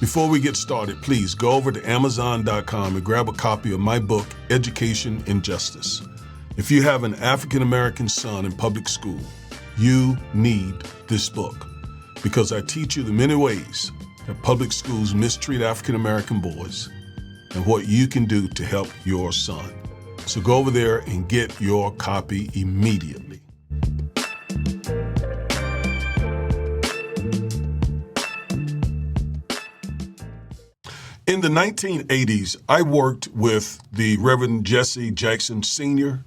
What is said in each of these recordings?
Before we get started, please go over to Amazon.com and grab a copy of my book, Education and Justice. If you have an African-American son in public school, you need this book because I teach you the many ways that public schools mistreat African-American boys and what you can do to help your son. So go over there and get your copy immediately. In the 1980s, I worked with the Reverend Jesse Jackson Sr.,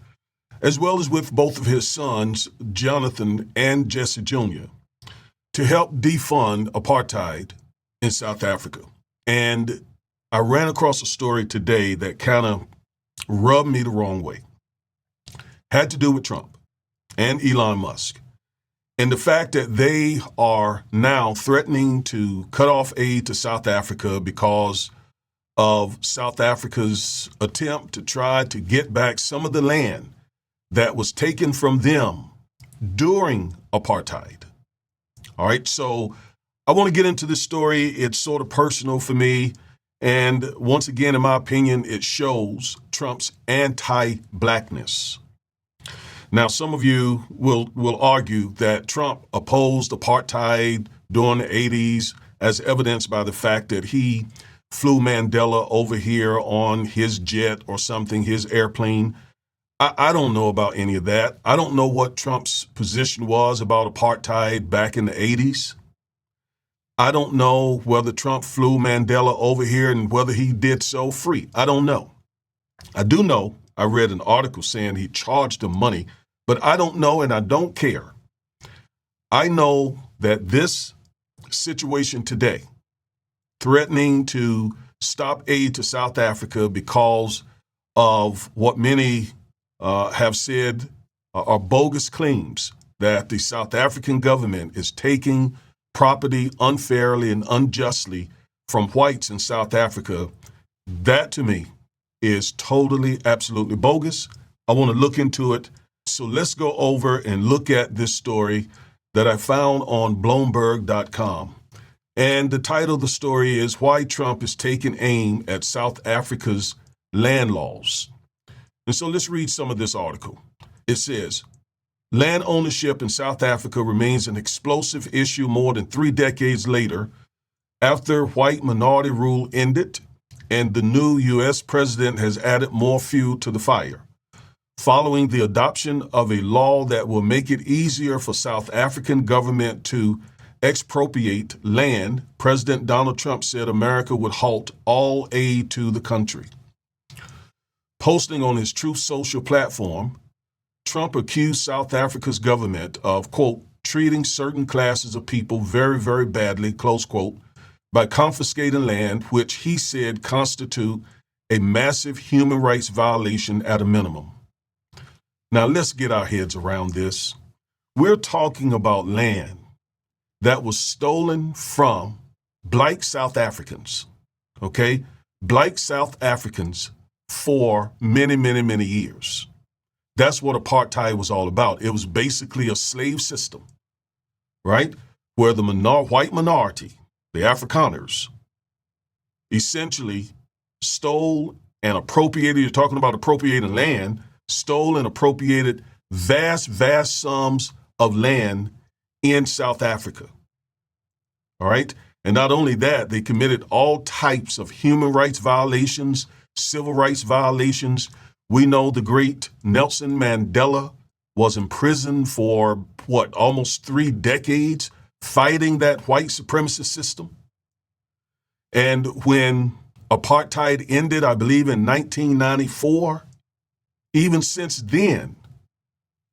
as well as with both of his sons, Jonathan and Jesse Jr., to help defund apartheid in South Africa. And I ran across a story today that kind of rubbed me the wrong way. Had to do with Trump and Elon Musk. And the fact that they are now threatening to cut off aid to South Africa because of South Africa's attempt to try to get back some of the land that was taken from them during apartheid. All right, so I want to get into this story. It's sort of personal for me. And once again, in my opinion, it shows Trump's anti-blackness. Now, some of you will argue that Trump opposed apartheid during the 80s as evidenced by the fact that he flew Mandela over here on his jet or something, his airplane. I don't know about any of that. I don't know what Trump's position was about apartheid back in the 80s. I don't know whether Trump flew Mandela over here and whether he did so free. I don't know. I do know I read an article saying he charged him money, but I don't know and I don't care. I know that this situation today, threatening to stop aid to South Africa because of what many have said are bogus claims that the South African government is taking property unfairly and unjustly from whites in South Africa, that to me is totally, absolutely bogus. I want to look into it. So let's go over and look at this story that I found on Bloomberg.com. And the title of the story is Why Trump is Taking Aim at South Africa's Land Laws. And so let's read some of this article. It says, land ownership in South Africa remains an explosive issue more than 3 decades later after white minority rule ended and the new U.S. president has added more fuel to the fire. Following the adoption of a law that will make it easier for South African government to expropriate land, President Donald Trump said America would halt all aid to the country. Posting on his Truth Social platform, Trump accused South Africa's government of, quote, treating certain classes of people very, very badly, close quote, by confiscating land, which he said constitute a massive human rights violation at a minimum. Now, let's get our heads around this. We're talking about land that was stolen from black South Africans, okay? Black South Africans for many, many, many years. That's what apartheid was all about. It was basically a slave system, right? Where the white minority, the Afrikaners, essentially stole and appropriated, you're talking about appropriating land, stole and appropriated vast, vast sums of land in South Africa. All right? And not only that, they committed all types of human rights violations, civil rights violations. We know the great Nelson Mandela was imprisoned for, almost 3 decades fighting that white supremacist system. And when apartheid ended, I believe in 1994, even since then,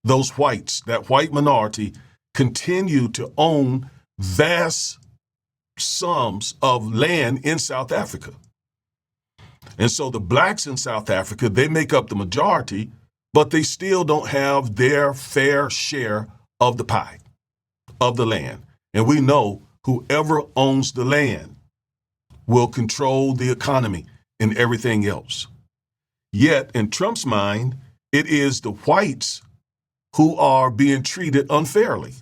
those whites, that white minority, continue to own vast sums of land in South Africa. And so the blacks in South Africa, they make up the majority, but they still don't have their fair share of the pie, of the land. And we know whoever owns the land will control the economy and everything else. Yet, in Trump's mind, it is the whites who are being treated unfairly.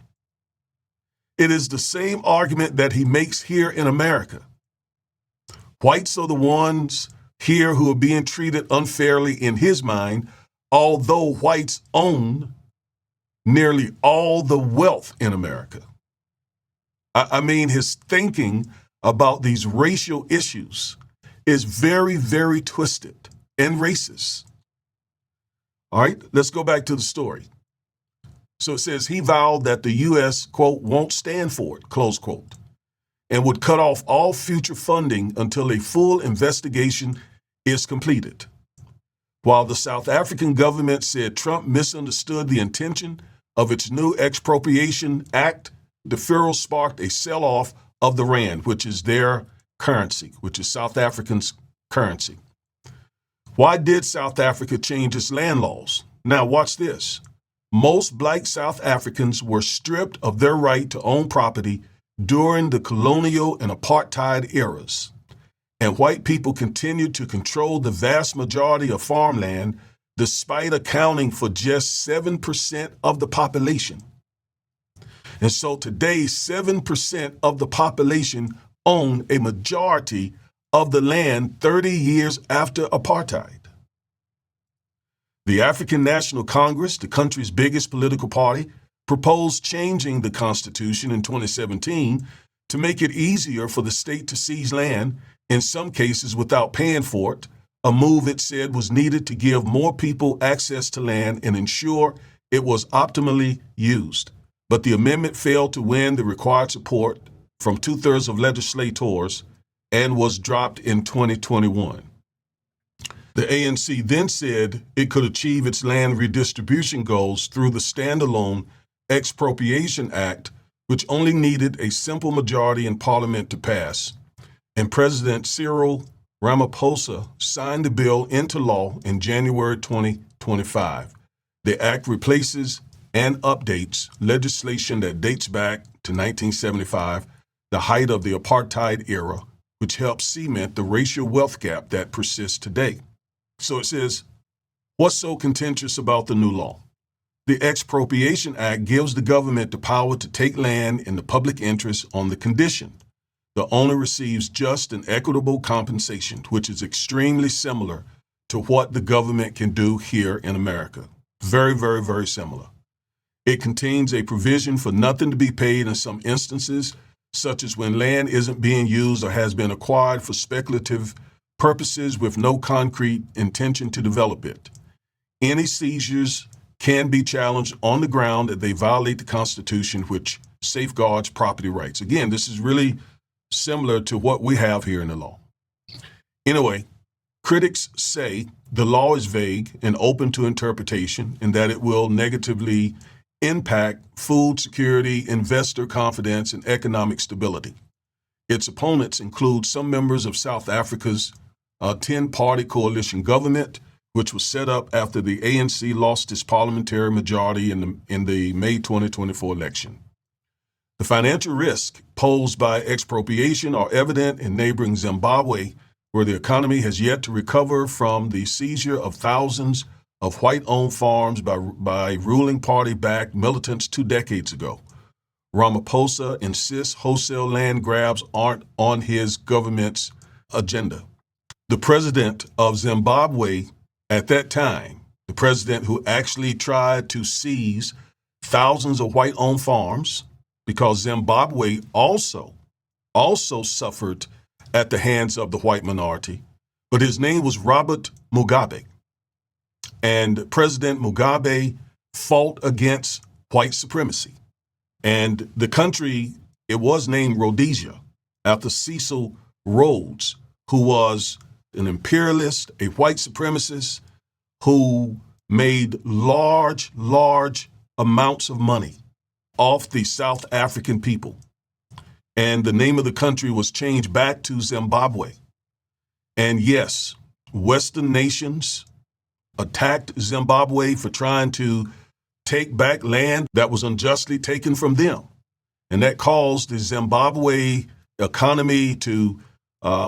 It is the same argument that he makes here in America. Whites are the ones here who are being treated unfairly in his mind, although whites own nearly all the wealth in America. I mean, his thinking about these racial issues is very, very twisted and racist. All right, let's go back to the story. So it says he vowed that the U.S., quote, won't stand for it, close quote, and would cut off all future funding until a full investigation is completed. While the South African government said Trump misunderstood the intention of its new expropriation act, the deferral sparked a sell-off of the rand, which is their currency, which is South Africans' currency. Why did South Africa change its land laws? Now watch this. Most black South Africans were stripped of their right to own property during the colonial and apartheid eras, and white people continued to control the vast majority of farmland despite accounting for just 7% of the population. And so today, 7% of the population own a majority of the land 30 years after apartheid. The African National Congress, the country's biggest political party, proposed changing the Constitution in 2017 to make it easier for the state to seize land, in some cases without paying for it, a move it said was needed to give more people access to land and ensure it was optimally used. But the amendment failed to win the required support from 2/3 of legislators and was dropped in 2021. The ANC then said it could achieve its land redistribution goals through the standalone Expropriation Act, which only needed a simple majority in Parliament to pass. And President Cyril Ramaphosa signed the bill into law in January 2025. The act replaces and updates legislation that dates back to 1975, the height of the apartheid era, which helps cement the racial wealth gap that persists today. So it says, what's so contentious about the new law? The Expropriation Act gives the government the power to take land in the public interest on the condition the owner receives just and equitable compensation, which is extremely similar to what the government can do here in America. Very, very, very similar. It contains a provision for nothing to be paid in some instances, such as when land isn't being used or has been acquired for speculative purposes with no concrete intention to develop it. Any seizures can be challenged on the ground that they violate the Constitution, which safeguards property rights. Again, this is really similar to what we have here in the law. Anyway, critics say the law is vague and open to interpretation and that it will negatively impact food security, investor confidence, and economic stability. Its opponents include some members of South Africa's 10-party coalition government, which was set up after the ANC lost its parliamentary majority in the May 2024 election. The financial risks posed by expropriation are evident in neighboring Zimbabwe, where the economy has yet to recover from the seizure of thousands of white-owned farms by ruling party-backed militants 2 decades ago. Ramaphosa insists wholesale land grabs aren't on his government's agenda. The president of Zimbabwe at that time, the president who actually tried to seize thousands of white-owned farms, because Zimbabwe also suffered at the hands of the white minority, but his name was Robert Mugabe. And President Mugabe fought against white supremacy. And the country, it was named Rhodesia after Cecil Rhodes, who was an imperialist, a white supremacist, who made large amounts of money off the South African people. And the name of the country was changed back to Zimbabwe. And yes, Western nations attacked Zimbabwe for trying to take back land that was unjustly taken from them. And that caused the Zimbabwe economy to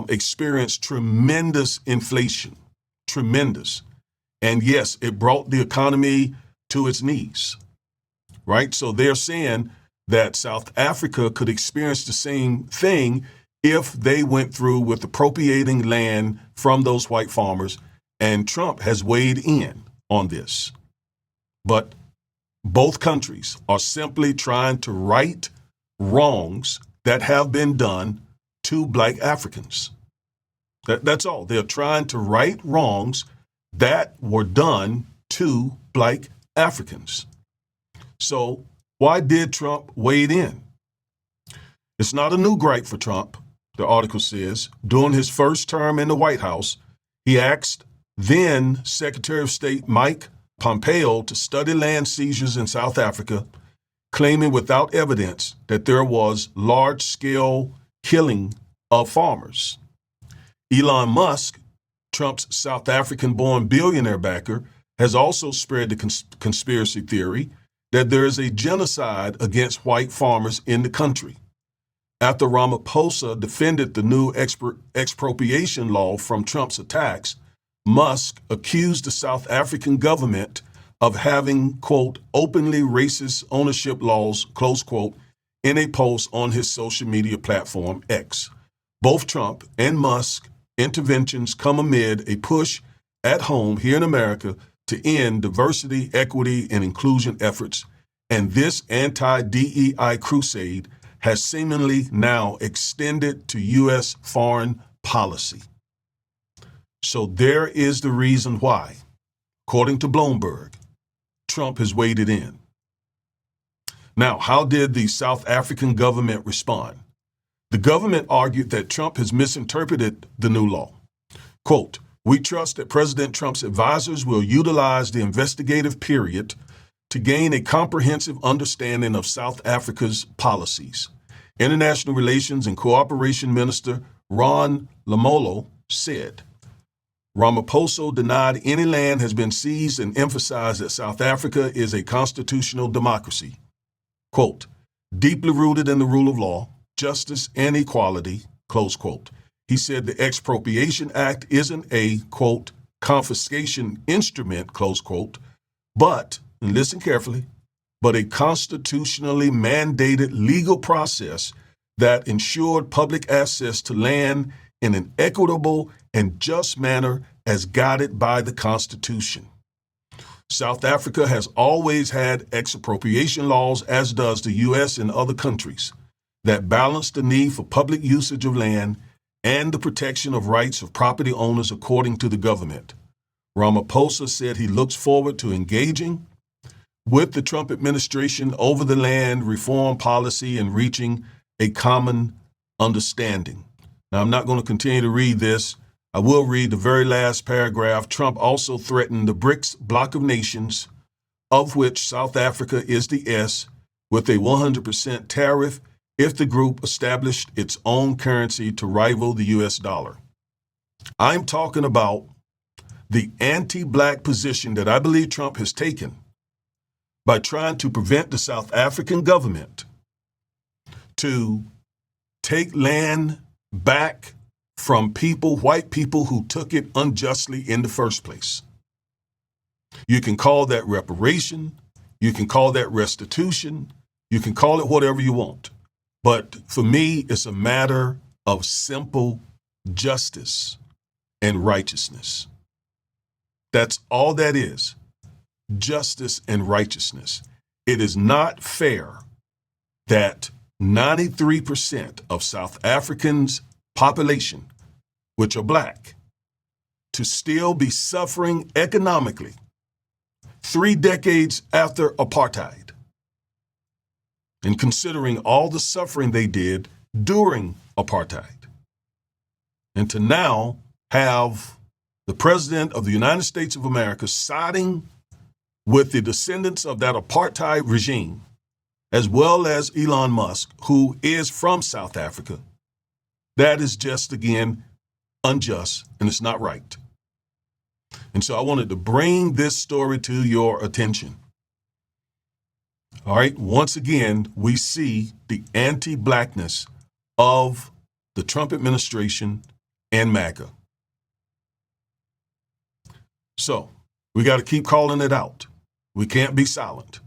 experience tremendous inflation, tremendous. And yes, it brought the economy to its knees, right? So they're saying that South Africa could experience the same thing if they went through with appropriating land from those white farmers, and Trump has weighed in on this. But both countries are simply trying to right wrongs that have been done to Black Africans. That's all. They're trying to right wrongs that were done to Black Africans. So why did Trump wade in? It's not a new gripe for Trump, the article says. During his first term in the White House, he asked then Secretary of State Mike Pompeo to study land seizures in South Africa, claiming without evidence that there was large-scale killing of farmers. Elon Musk, Trump's South African-born billionaire backer, has also spread the conspiracy theory that there is a genocide against white farmers in the country. After Ramaphosa defended the new expropriation law from Trump's attacks, Musk accused the South African government of having, quote, openly racist ownership laws, close quote, in a post on his social media platform, X. Both Trump and Musk interventions come amid a push at home here in America to end diversity, equity, and inclusion efforts, and this anti-DEI crusade has seemingly now extended to U.S. foreign policy. So there is the reason why, according to Bloomberg, Trump has waded in. Now, how did the South African government respond? The government argued that Trump has misinterpreted the new law. Quote, "We trust that President Trump's advisors will utilize the investigative period to gain a comprehensive understanding of South Africa's policies." International Relations and Cooperation Minister Ron Lamolo said. Ramaphosa denied any land has been seized and emphasized that South Africa is a constitutional democracy. Quote, "deeply rooted in the rule of law, justice, and equality," close quote. He said the Expropriation Act isn't a, quote, confiscation instrument, close quote, but, and listen carefully, but a constitutionally mandated legal process that ensured public access to land in an equitable and just manner as guided by the Constitution. South Africa has always had expropriation laws, as does the U.S. and other countries, that balance the need for public usage of land and the protection of rights of property owners according to the government. Ramaphosa said he looks forward to engaging with the Trump administration over the land reform policy and reaching a common understanding. Now, I'm not going to continue to read this. I will read the very last paragraph. Trump also threatened the BRICS bloc of nations, of which South Africa is the S, with a 100% tariff if the group established its own currency to rival the U.S. dollar. I'm talking about the anti-Black position that I believe Trump has taken by trying to prevent the South African government to take land back from people, white people who took it unjustly in the first place. You can call that reparation, you can call that restitution, you can call it whatever you want. But for me, it's a matter of simple justice and righteousness. That's all that is, justice and righteousness. It is not fair that 93% of South Africans' population, which are Black, to still be suffering economically 3 decades after apartheid, and considering all the suffering they did during apartheid, and to now have the President of the United States of America siding with the descendants of that apartheid regime, as well as Elon Musk, who is from South Africa. That is just, again, unjust, and it's not right. And so I wanted to bring this story to your attention. All right, once again, we see the anti-Blackness of the Trump administration and MAGA. So we got to keep calling it out. We can't be silent.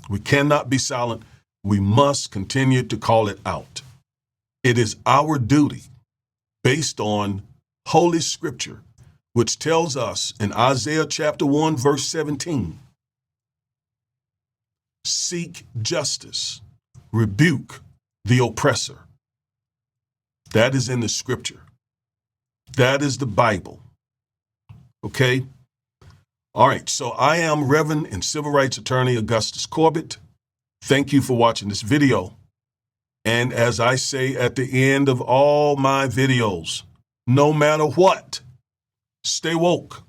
We cannot be silent. We must continue to call it out. It is our duty, based on Holy Scripture, which tells us in Isaiah chapter 1, verse 17, seek justice, rebuke the oppressor. That is in the Scripture. That is the Bible. Okay? All right, so I am Reverend and Civil Rights Attorney Augustus Corbett. Thank you for watching this video. And as I say at the end of all my videos, no matter what, stay woke.